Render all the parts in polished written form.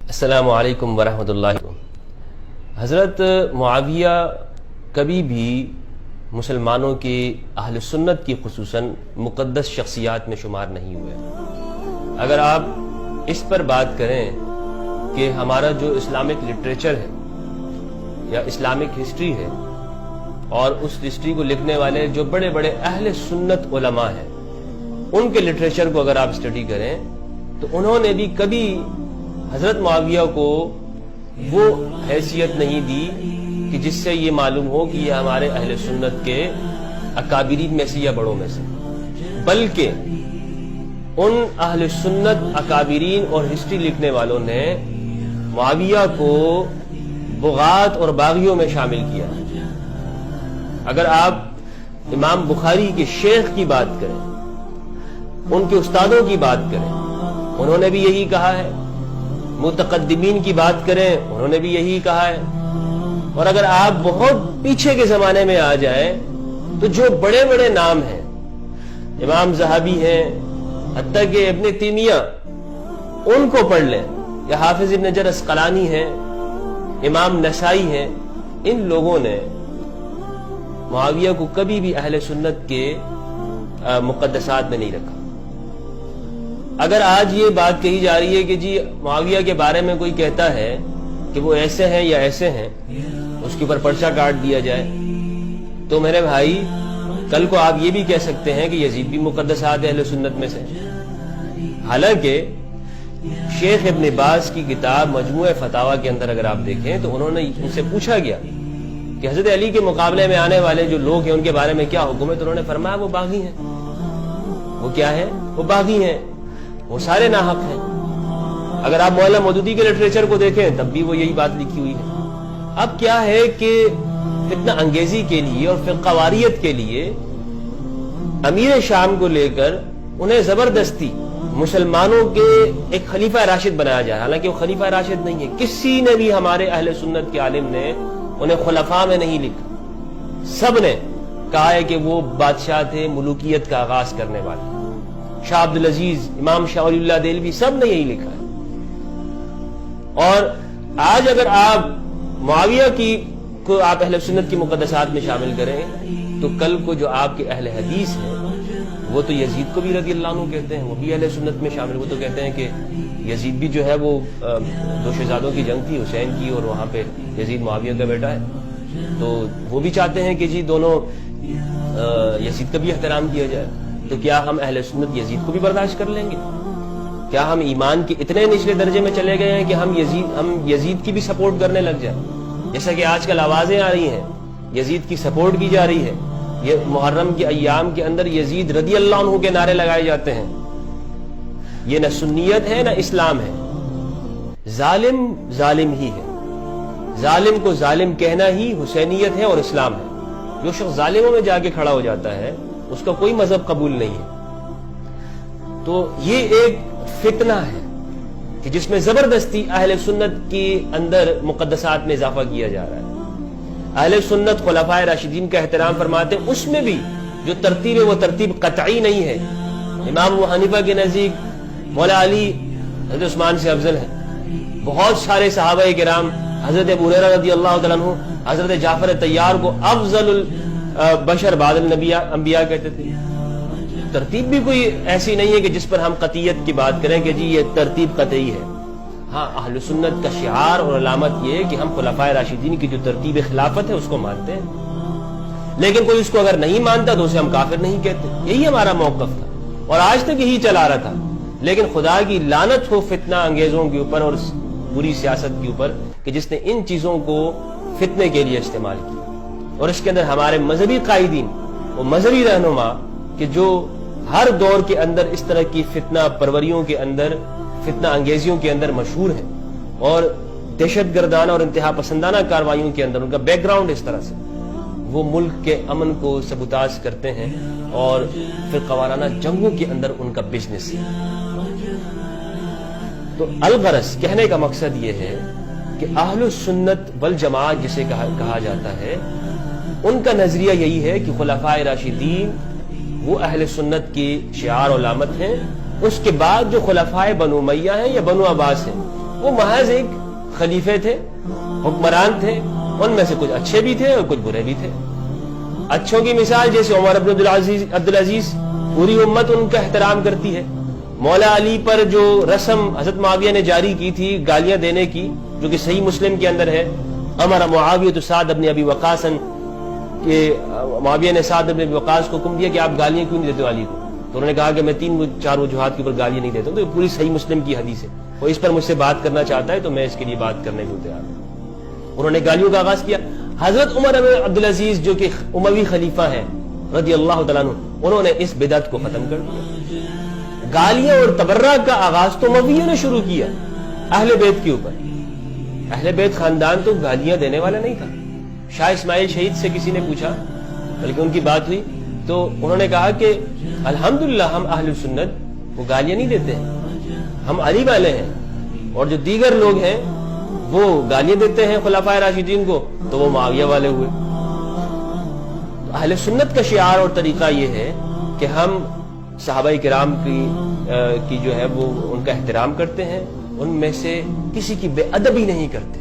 السلام علیکم ورحمۃ اللہ۔ حضرت معاویہ کبھی بھی مسلمانوں کے اہل سنت کی خصوصاً مقدس شخصیات میں شمار نہیں ہوئے۔ اگر آپ اس پر بات کریں کہ ہمارا جو اسلامک لٹریچر ہے یا اسلامک ہسٹری ہے اور اس ہسٹری کو لکھنے والے جو بڑے بڑے اہل سنت علماء ہیں ان کے لٹریچر کو اگر آپ اسٹڈی کریں تو انہوں نے بھی کبھی حضرت معاویہ کو وہ حیثیت نہیں دی کہ جس سے یہ معلوم ہو کہ یہ ہمارے اہل سنت کے اکابرین میں سے یا بڑوں میں سے، بلکہ ان اہل سنت اکابرین اور ہسٹری لکھنے والوں نے معاویہ کو بغات اور باغیوں میں شامل کیا۔ اگر آپ امام بخاری کے شیخ کی بات کریں، ان کے استادوں کی بات کریں، انہوں نے بھی یہی کہا ہے، متقدمین کی بات کریں انہوں نے بھی یہی کہا ہے، اور اگر آپ بہت پیچھے کے زمانے میں آ جائیں تو جو بڑے بڑے نام ہیں، امام ذہبی ہیں، حتیٰ کہ ابن تیمیہ، ان کو پڑھ لیں، یا حافظ ابن حجر عسقلانی ہیں، امام نسائی ہیں، ان لوگوں نے معاویہ کو کبھی بھی اہل سنت کے مقدسات میں نہیں رکھا۔ اگر آج یہ بات کہی جا رہی ہے کہ جی معاویہ کے بارے میں کوئی کہتا ہے کہ وہ ایسے ہیں یا ایسے ہیں، اس کے اوپر پرچہ کاٹ دیا جائے، تو میرے بھائی کل کو آپ یہ بھی کہہ سکتے ہیں کہ یزید بھی مقدسات اہل سنت میں سے۔ حالانکہ شیخ ابن باز کی کتاب مجموع فتاوی کے اندر اگر آپ دیکھیں تو انہوں نے ان سے پوچھا گیا کہ حضرت علی کے مقابلے میں آنے والے جو لوگ ہیں ان کے بارے میں کیا حکم ہے، تو انہوں نے فرمایا وہ باغی ہیں۔ وہ کیا ہے؟ وہ باغی ہیں، وہ سارے ناحق ہیں۔ اگر آپ مولانا مودودی کے لٹریچر کو دیکھیں تب بھی وہ یہی بات لکھی ہوئی ہے۔ اب کیا ہے کہ فتنہ انگیزی کے لیے اور فرقہ واریت کے لیے امیر شام کو لے کر انہیں زبردستی مسلمانوں کے ایک خلیفہ راشد بنایا جائے، حالانکہ وہ خلیفہ راشد نہیں ہے۔ کسی نے بھی ہمارے اہل سنت کے عالم نے انہیں خلفاء میں نہیں لکھا، سب نے کہا ہے کہ وہ بادشاہ تھے، ملوکیت کا آغاز کرنے والے۔ شاہ عبدالعزیز، امام شاہ ولی اللہ دہلوی، سب نے یہی لکھا ہے۔ اور آج اگر آپ معاویہ کو آپ اہل سنت کی مقدسات میں شامل کریں تو کل کو جو آپ کے اہل حدیث ہیں وہ تو یزید کو بھی رضی اللہ عنہ کہتے ہیں، وہ بھی اہل سنت میں شامل، وہ تو کہتے ہیں کہ یزید بھی جو ہے وہ دو شہزادوں کی جنگ تھی، حسین کی، اور وہاں پہ یزید معاویہ کا بیٹا ہے، تو وہ بھی چاہتے ہیں کہ جی دونوں یزید کا بھی احترام کیا جائے۔ تو کیا ہم اہل سنت یزید کو بھی برداشت کر لیں گے؟ کیا ہم ایمان کے اتنے نچلے درجے میں چلے گئے ہیں کہ ہم یزید کی بھی سپورٹ کرنے لگ جائیں؟ جیسا کہ آج کل آوازیں آ رہی ہیں یزید کی سپورٹ کی جا رہی ہے، یہ محرم کے ایام کے اندر یزید رضی اللہ عنہ کے نعرے لگائے جاتے ہیں۔ یہ نہ سنیت ہے نہ اسلام ہے، ظالم ظالم ہی ہے، ظالم کو ظالم کہنا ہی حسینیت ہے اور اسلام ہے۔ جو شخص ظالموں میں جا کے کھڑا ہو جاتا ہے اس کا کوئی مذہب قبول نہیں ہے۔ تو یہ ایک فتنہ ہے کہ جس میں زبردستی اہل سنت کے اندر مقدسات میں اضافہ کیا جا رہا ہے۔ اہل سنت خلفائے راشدین کا احترام فرماتے ہیں، اس میں بھی جو ترتیب ہے وہ ترتیب قطعی نہیں ہے۔ امام ابو حنیفہ کے نزدیک مولا علی حضرت عثمان سے افضل ہے، بہت سارے صحابہ کرام حضرت ابو ہریرہ رضی اللہ تعالیٰ عنہ حضرت جعفر طیار کو افضل البشر بعد انبیاء کہتے تھے۔ ترتیب بھی کوئی ایسی نہیں ہے کہ جس پر ہم قطعیت کی بات کریں کہ جی یہ ترتیب قطعی ہے۔ ہاں، اہل سنت کا شعار اور علامت یہ ہے کہ ہم خلفائے راشدین کی جو ترتیب خلافت ہے اس کو مانتے ہیں، لیکن کوئی اس کو اگر نہیں مانتا تو اسے ہم کافر نہیں کہتے۔ یہی ہمارا موقف تھا اور آج تک یہی چلا رہا تھا۔ لیکن خدا کی لعنت ہو فتنہ انگیزوں کے اوپر اور بری سیاست کے اوپر کہ جس نے ان چیزوں کو فتنے کے لیے استعمال کیا، اور اس کے اندر ہمارے مذہبی قائدین اور مذہبی رہنما کہ جو ہر دور کے اندر اس طرح کی فتنہ پروریوں کے اندر، فتنہ انگیزیوں کے اندر مشہور ہیں، اور دہشت گردانہ اور انتہا پسندانہ کارروائیوں کے اندر ان کا بیک گراؤنڈ اس طرح سے وہ ملک کے امن کو سبوتاژ کرتے ہیں اور فرقہ وارانہ جنگوں کے اندر ان کا بزنس ہے۔ تو الغرض کہنے کا مقصد یہ ہے کہ اہل سنت والجماعت جسے کہا جاتا ہے، ان کا نظریہ یہی ہے کہ خلفائے راشدین وہ اہل سنت کی شعار و علامت ہیں، اس کے بعد جو خلفائے بنو امیہ ہیں یا بنو عباس ہیں وہ محض ایک خلیفے تھے، حکمران تھے، ان میں سے کچھ اچھے بھی تھے اور کچھ برے بھی تھے۔ اچھوں کی مثال جیسے عمر بن عبدالعزیز، پوری امت ان کا احترام کرتی ہے۔ مولا علی پر جو رسم حضرت معاویہ نے جاری کی تھی گالیاں دینے کی، جو کہ صحیح مسلم کے اندر ہے، امر معاویہ سعد بن ابی وقاص، کہ معاویہ نے سعد بن ابی وقاص کو حکم دیا کہ آپ گالیاں کیوں نہیں دیتے علی کو؟ تو انہوں نے کہا کہ میں 3-4 وجوہات کے اوپر گالیاں نہیں دیتا ہوں۔ تو یہ پوری صحیح مسلم کی حدیث ہے، وہ اس پر مجھ سے بات کرنا چاہتا ہے تو میں اس کے لیے بات کرنے کو تیار ہوں۔ انہوں نے گالیوں کا آغاز کیا۔ حضرت عمر بن عبدالعزیز جو کہ اموی خلیفہ ہیں رضی اللہ تعالیٰ عنہ، انہوں نے اس بدعت کو ختم کر دیا۔ گالیاں اور تبرہ کا آغاز تو امویوں نے شروع کیا اہل بیت کے اوپر۔ اہل بیت خاندان تو گالیاں دینے والا نہیں تھا۔ شاہ اسماعیل شہید سے کسی نے پوچھا، بلکہ ان کی بات ہوئی تو انہوں نے کہا کہ الحمدللہ ہم اہل سنت وہ گالیاں نہیں دیتے ہیں، ہم علی والے ہیں، اور جو دیگر لوگ ہیں وہ گالیاں دیتے ہیں خلفائے راشدین کو تو وہ معاویہ والے ہوئے۔ اہل سنت کا شعار اور طریقہ یہ ہے کہ ہم صحابہ کرام کی جو ہے وہ ان کا احترام کرتے ہیں، ان میں سے کسی کی بے ادبی نہیں کرتے،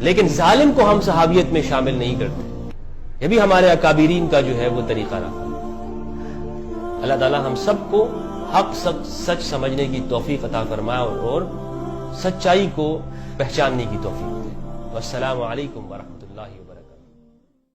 لیکن ظالم کو ہم صحابیت میں شامل نہیں کرتے۔ یہ بھی ہمارے اکابرین کا جو ہے وہ طریقہ رہا۔ اللہ تعالی ہم سب کو حق سچ سمجھنے کی توفیق عطا فرمائے اور سچائی کو پہچاننے کی توفیق دے۔ والسلام علیکم ورحمۃ اللہ۔